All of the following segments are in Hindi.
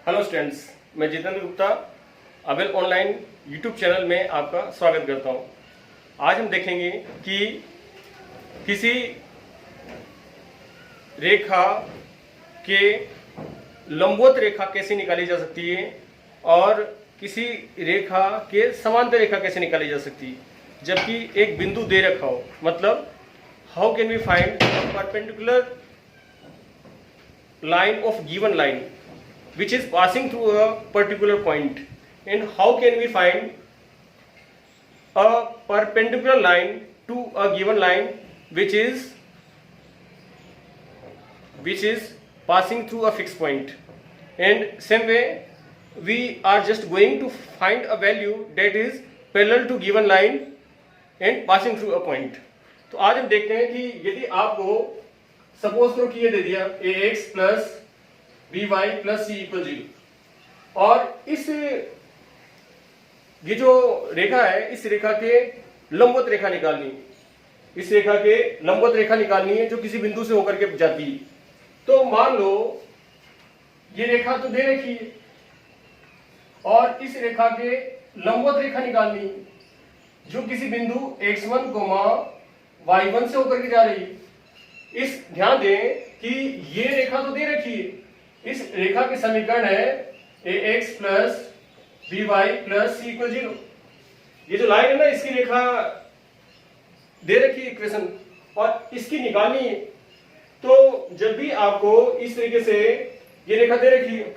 हेलो स्टूडेंट्स, मैं Jitendra Gupta avail online YouTube channel में आपका स्वागत करता हूं। आज हम देखेंगे कि किसी रेखा के लंबवत रेखा कैसे निकाली जा सकती है और किसी रेखा के समांतर रेखा कैसे निकाली जा सकती है जबकि एक बिंदु दे रखा हो। मतलब how can we find perpendicular line of given line which is passing through a particular point, and how can we find a perpendicular line to a given line which is passing through a fixed point. And same way we are just going to find a value that is parallel to given line and passing through a point. तो आज हम देखते हैं कि यदि आपको सपोज करो कि ये दे दिया a x plus b y plus c equal 0, और इस ये जो रेखा है इस रेखा के लंबवत रेखा निकालनी है, इस रेखा के लंबवत रेखा निकालनी है जो किसी बिंदु से होकर के जाती है। तो मान लो ये रेखा तो दे रखी है और इस रेखा के लंबवत रेखा निकालनी है जो किसी बिंदु x1, y1 से होकर के जा रही है। इस ध्यान दें कि ये रेखा तो दे रखी है, इस रेखा के समीकरण है a x plus b y plus c equal 0। ये जो लाइन है ना इसकी रेखा दे रखी है इक्वेशन और इसकी निकालनी है। तो जब भी आपको इस तरीके से ये रेखा दे रखी है,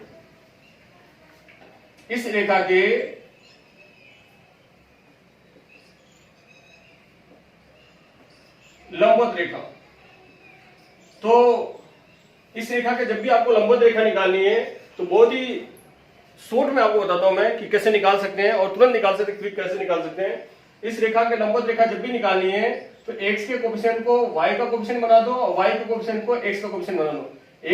इस रेखा के लंबवत रेखा, तो इस रेखा के जब भी आपको लंबवत रेखा निकालनी है तो बहुत ही शॉर्ट में आपको बताता हूं मैं कि कैसे निकाल सकते हैं और तुरंत निकाल सकते हैं, कैसे निकाल सकते हैं। इस रेखा के लंबवत रेखा जब भी निकालनी है तो x के कोफिशिएंट को y का कोफिशिएंट बना दो और y के कोफिशिएंट को x का कोफिशिएंट बना दो।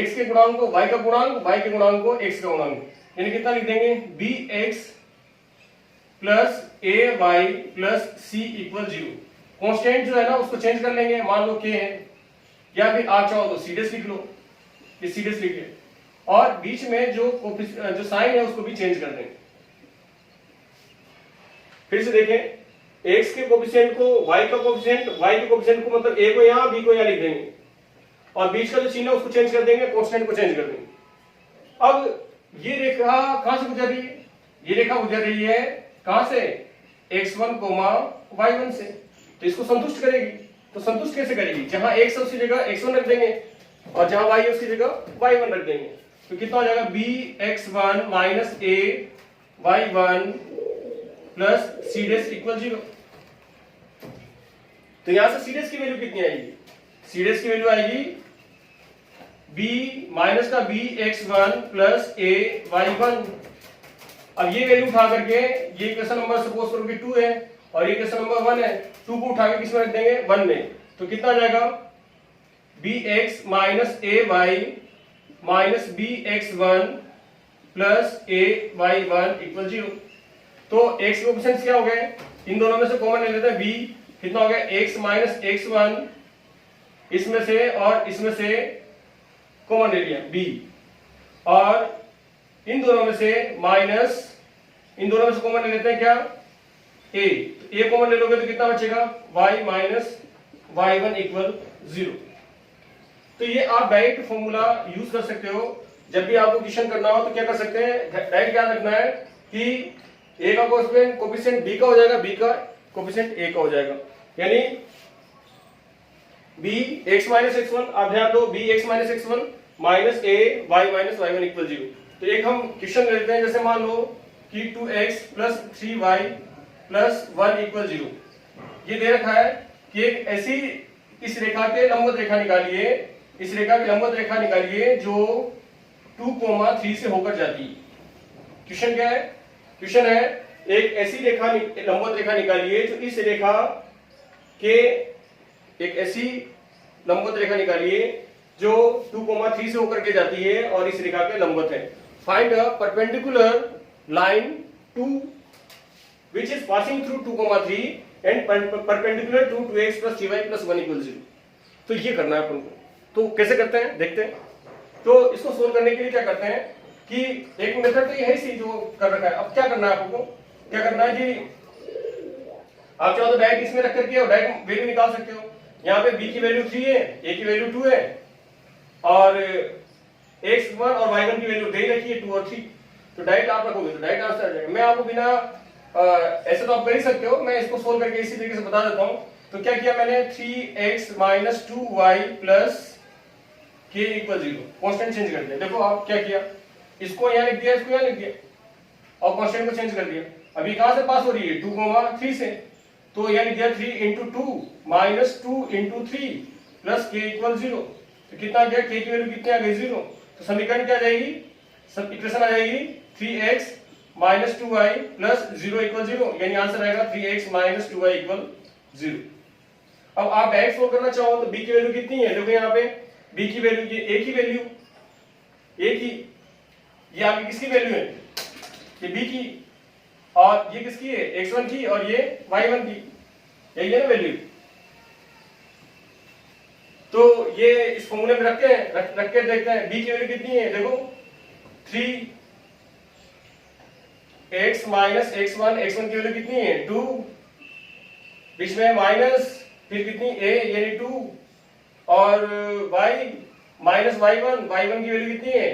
x के गुणांक को y का गुणांक, y के गुणांक को x का गुणांक, यानी कितना लिख देंगे bx plus ay plus c equal 0। Constant जो है ना उसको चेंज कर लेंगे, मान लो k है, या फिर आप चाहो तो सीडेस लिख लो, ये सीडेस लिख ले, और बीच में जो साइन है उसको भी चेंज कर देंगे। फिर से देखें, x के कोफिशिएंट को y का कोफिशिएंट, y के कोफिशिएंट को मतलब a को यहां b को यहां लिख देंगे और बीच का जो चिन्ह है उसको चेंज कर देंगे, कांस्टेंट को चेंज कर देंगे। अब ये रेखा कहां से गुजर रही है? ये रेखा गुजर रही है कहां से? x1, y1 से, तो इसको संतुष्ट करेगी। तो संतुष्ट कैसे करेगी? जहां x है उसकी जगह x1 रख देंगे और जहां y है उसकी जगह y1 रख देंगे। तो कितना हो जाएगा bx1 minus a y1 plus c dash equal 0। तो यहां से c डेश की वैल्यू कितनी आएगी? c डेश की वैल्यू आएगी b माइनस का bx1 प्लस a y1। अब ये वैल्यू उठा करके ये क्वेश्चन नंबर सपोज करो कि 2 है और ये क्वेश्चन नंबर 1 है, 2 को उठा के किसमें रख देंगे? 1 में। तो कितना आ जाएगा bx minus ay minus bx1 plus ay1 equal 0। तो x के कोफिशिएंट्स क्या हो गए? इन दोनों में से कॉमन ले लेते हैं b, कितना हो गया? x माइनस x1 इसमें से और इसमें से कॉमन ले लिया b, और इन दोनों में से माइनस, इन दोनों में से कॉमन ले लेते हैं क्या? a, तो a कॉमन ले लोगे तो कितना बचेगा? y minus y1 equal 0। तो ये आप डायरेक्ट फॉर्मूला यूज कर सकते हो जब भी आपको क्वेश्चन करना हो। तो क्या कर सकते हैं, डायरेक्ट याद रखना है कि a का कोफिशिएंट b का हो जाएगा, b का कोफिशिएंट a का हो जाएगा, यानी bx माइनस x1, आप ध्यान दो bx minus x1 minus a y minus y1 equal 0। तो एक हम क्वेश्चन ले लेते हैं, जैसे मान लो कि 2x plus 3y plus 1 equal 0। ये दे रखा है कि एक ऐसी इस रेखा के लंबवत रेखा निकालिए, इस रेखा की लंबवत रेखा निकालिए जो 2, 3 से होकर जाती है। क्वेश्चन क्या है? क्वेश्चन है एक ऐसी रेखा लंबवत रेखा निकालिए जो इस रेखा के, एक ऐसी लंबवत रेखा निकालिए जो 2, 3 से होकर के जाती है और इस रेखा के लंबवत है। Find a perpendicular line to which is passing through 2, 3 and perpendicular to 2x plus 3y plus 1 equals 0। तो ये करना है अपन को। तो कैसे करते हैं देखते हैं। तो इसको सोल्व करने के लिए क्या करते हैं, कि एक मेथड तो ये है सी जो कर रखा है। अब क्या करना है आपको, क्या करना है कि आप चाहो तो डायरेक्ट इसमें रख करके और डायरेक्ट वैल्यू निकाल सकते हो। यहाँ पे b की वैल्यू 3 है, a की वैल्यू 2 है और x1 और y1 की वैल्यू दे रखी है 2 और 3। तो डायरेक्ट आप रखोगे तो डायरेक्ट आंसर आ जाएगा। मैं आपको बिना ऐसे तो आप कर ही सकते हो, मैं इसको सोल्व करके इसी तरीके से बता देता हूँ। तो क्या किया मैंने, 3x - 2y + k = 0 constant change कर दिया। देखो आप क्या किया, इसको यहाँ लिख दिया, इसको यहाँ लिख दिया और कांस्टेंट को चेंज कर दिया। अभी कहां से पास हो रही है, 2, 3 से, तो यहाँ लिख दिया 3 × 2 - 2 × 3 + k = 0। तो कितना गया, k की वैल्यू कितनी आ गई, 0। तो समीकरण क्या आ जाएगी, सब इक्वेशन आ जाएगी 3x - 2y + 0 = 0, यानी आंसर आएगा 3x - 2y = 0। अब आप डायरेक्ट सोल्व करना चाहो तो b की वैल्यू कितनी है, देखो यहाँ पे b की वैल्यू, ये a की वैल्यू, a की, ये आपकी किसकी वैल्यू है, ये b की, और ये किसकी है, x1 की, और ये y1 की, यही है ना वैल्यू। तो ये इस फॉर्मूले में रख के देखते हैं b की वैल्यू कितनी है। देखो 3x - x1, x1 की वैल्यू कितनी है, 2, बीच में माइनस, फिर कितनी a यानी 2, और y - y1, y1 की वैल्यू कितनी है,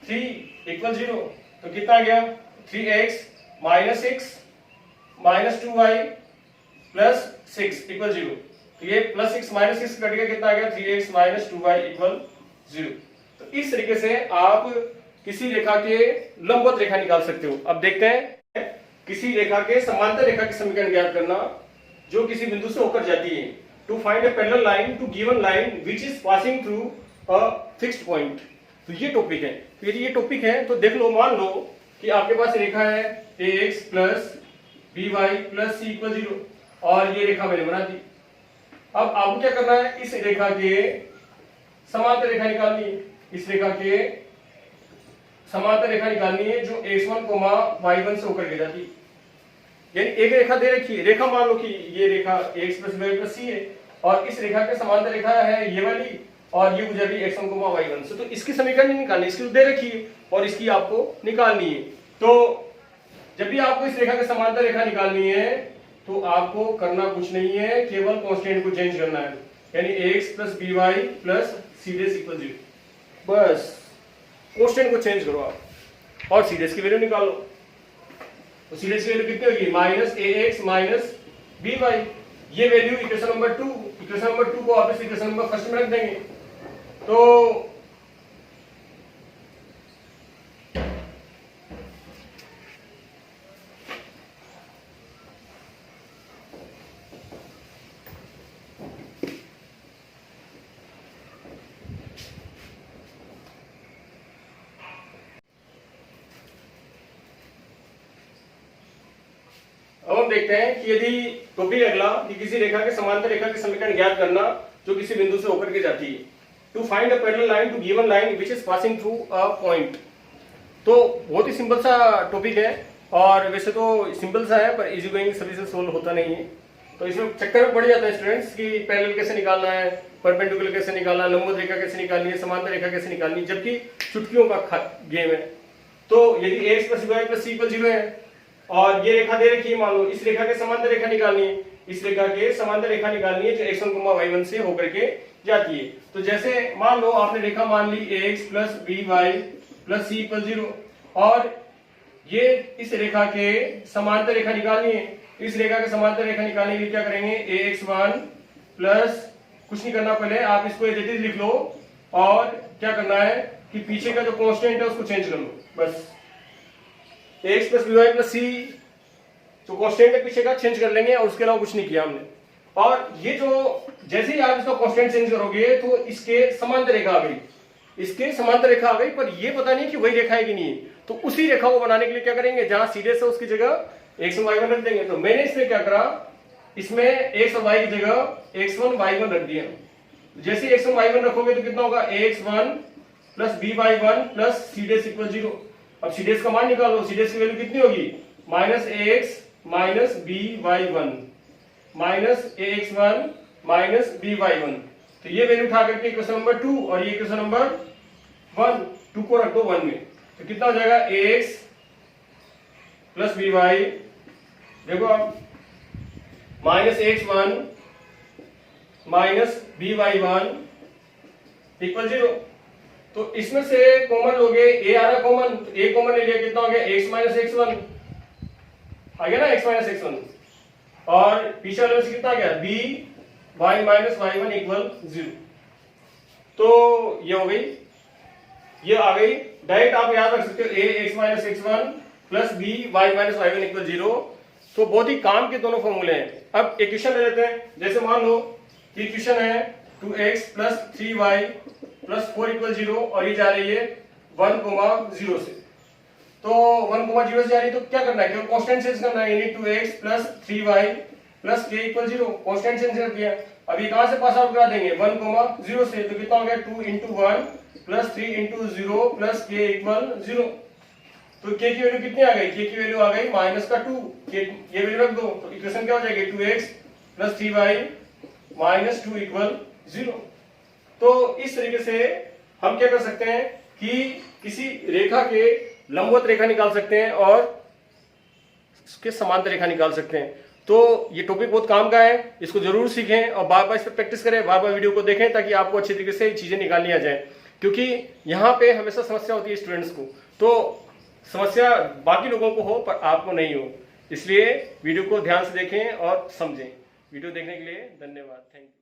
3 = 0। तो कितना आ गया, 3x - 6 - 2y + 6 = 0। तो ये +6 - 6 कट गया, कितना आ गया, 3x - 2y = 0। तो इस तरीके से आप किसी रेखा के लंबवत रेखा निकाल सकते हो। अब देखते हैं किसी रेखा के समांतर रेखा के समीकरण ज्ञात करना जो किसी बिंदु से होकर जाती है। To find a parallel line to given line which is passing through a fixed point. तो ये टॉपिक है। तो यदि ये टॉपिक है तो देख लो, मान लो कि आपके पास रेखा है ax + by + c = 0 और ये रेखा मैंने बना दी। अब आपको क्या करना है, इस रेखा के समांतर रेखा निकालनी है। इस रेखा के समांतर रेखा निकालनी है जो x1, y1 से होकर के जाती है। यानी एक रेखा दे रखी है, रेखा मान लो कि ये रेखा ax + by + c है और इस रेखा के समांतर रेखा है ये वाली, और ये गुजर रही है x1, y1 से। तो इसकी समीकरण नहीं निकालनी, इसकी तो दे रखी है और इसकी आपको निकालनी है। तो जब भी आपको इस रेखा के समांतर रेखा निकालनी है तो आपको करना कुछ नहीं है, केवल कांस्टेंट को चेंज करना है। यानी ax + by + c = 0, बस कांस्टेंट को चेंज करो आप और c की वैल्यू निकालो। तो c की वैल्यू कितनी होगी, -ax - by। ये value equation number 2, equation number 2 को आप इस इक्वेशन नंबर 1 में रख देंगे। तो अब हम देखते हैं कि यदि टॉपिक अगला कि किसी रेखा के समांतर रेखा के समीकरण ज्ञात करना जो किसी बिंदु से होकर के जाती है। To find a parallel line to given line which is passing through a point. तो बहुत ही सिंपल सा टॉपिक है और वैसे तो सिंपल सा है पर इजी गोइंग सभी से सोल्व होता नहीं है। तो इसमें चक्कर में पड़ जाता है स्टूडेंट्स कि पैरेलल कैसे निकालना है, परपेंडिकुलर कैसे निकालना है, लंबवत रेखा कैसे निकालनी है, समांतर रेखा कैसे निकालनी है, जबकि चुटकियों का गेम है। तो यदि ax + by + c = 0 है और ये रेखा दे रखी है, मान लो इस रेखा के समांतर रेखा निकालनी है, इस रेखा के समांतर रेखा निकालनी है जो x1, y1 से होकर के जाती है। तो जैसे मान लो आपने रेखा मान ली ax + by + c = 0 और ये इस रेखा के समांतर रेखा निकालनी है। इस रेखा के समांतर रेखा निकालने के लिए क्या करेंगे, ax1 प्लस कुछ नहीं करना, पहले आप इसको एज इट इज लिख लो और क्या करना है कि पीछे का जो कांस्टेंट है उसको चेंज कर लो। बस ax + by + c जो कांस्टेंट है पीछे का चेंज कर लेंगे और उसके अलावा कुछ नहीं किया हमने। और ये जो जैसे ही आप इसका कांस्टेंट चेंज करोगे तो इसके समांतर रेखा आ गई, इसके समांतर रेखा आ गई, पर ये पता नहीं कि वही रेखा है कि नहीं है। तो उसी रेखा को बनाने के लिए क्या करेंगे, जहां सीधे से उसकी जगह x1, y1 रख देंगे। तो मैंने इसमें क्या करा, इसमें x और y की जगह x1, y1 रख दिया। जैसे x1, y1 रखोगे तो कितना होगा, ax1 + by1 + c = 0। अब c का मान निकालो, c की वैल्यू कितनी होगी, -ax - by1 -ax1 - by1। तो ये वैल्यू उठा करके इक्वेशन नंबर 2 और ये इक्वेशन नंबर 1, 2 को रख दो 1 में। तो कितना हो जाएगा ax प्लस by, देखो आप, minus x1 minus by1 equal 0। तो इसमें से कॉमन लोगे, a आ रहा कॉमन, तो a कॉमन ले लिया, कितना हो गया x माइनस x1 आ गया ना, x माइनस x1, और पीछे वाले से कितना आ गया b y minus y1 equal 0। तो ये हो गई, ये आ गई डायरेक्ट, आप याद रख सकते हो a x minus x1 plus b y minus y1 equal 0। तो बहुत ही काम के दोनों फॉर्मूले हैं। अब इक्वेशन ले लेते हैं, जैसे मान लो कि इक्वेशन है 2x plus 3y plus 4 equal 0, और ये जा रही है 1,0 से। तो 1,0 से जा रही है, तो क्या करना है, कांस्टेंट चेंज करना है, यानी 2x plus 3y plus k equal 0, constant change कर दिया। अब ये कहां से पास आउट करा देंगे, 1,0 से, तो कितना हो गया 2 into 1 plus 3 into 0 plus k equal 0। तो k की वैल्यू कितनी आ गई, k की वैल्यू आ गई माइनस का 2, ये वैल्यू रख दो, तो इक्वेशन क्या हो जाएगी 2x plus 3y minus 2 equal 0। तो इस तरीके से हम क्या कर सकते हैं कि किसी रेखा के लंबवत रेखा निकाल सकते हैं और उसके समांतर रेखा निकाल सकते हैं। तो ये टॉपिक बहुत काम का है, इसको जरूर सीखें और बार बार इस पर प्रैक्टिस करें, बार बार वीडियो को देखें, ताकि आपको अच्छी तरीके से चीजें निकालनी आ जाए। क्योंकि यहाँ पे हमेशा समस्या होती है स्टूडेंट्स को, तो समस्या बाकी लोगों को हो पर आपको नहीं हो, इसलिए वीडियो को ध्यान से देखें और समझें। वीडियो देखने के लिए धन्यवाद, थैंक यू।